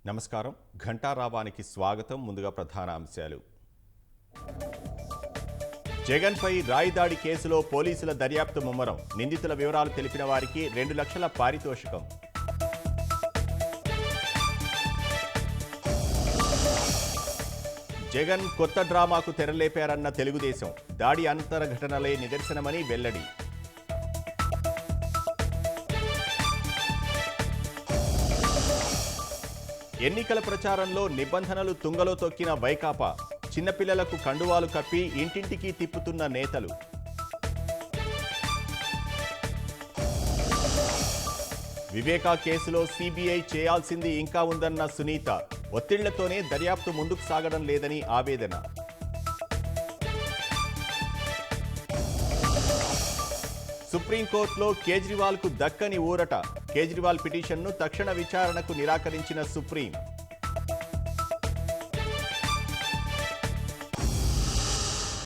నమస్కారం. ఘంటారావానికి స్వాగతం. ముందుగా ప్రధాన అంశాలు. జగన్పై రాయిదాడి కేసులో పోలీసుల దర్యాప్తు ముమ్మరం. నిందితుల వివరాలు తెలిపిన వారికి 2 లక్షల పారితోషికం. జగన్ కొత్త డ్రామాకు తెరలేపారన్న తెలుగుదేశం. దాడి అంతర ఘటనలే నిదర్శనమని వెల్లడి. ఎన్నికల ప్రచారంలో నిబంధనలు తుంగలో తొక్కిన వైకాపా. చిన్నపిల్లలకు కండువాలు కప్పి ఇంటింటికి తిప్పుతున్న నేతలు. వివేకా కేసులో సిబిఐ చేయాల్సింది ఇంకా ఉందన్న సునీత. ఒత్తిళ్లతోనే దర్యాప్తు ముందుకు సాగడం లేదని ఆవేదన. సుప్రీంకోర్టులో కేజ్రీవాల్కు దక్కని ఊరట. కేజ్రీవాల్ పిటిషన్ను తక్షణ విచారణకు నిరాకరించిన సుప్రీం.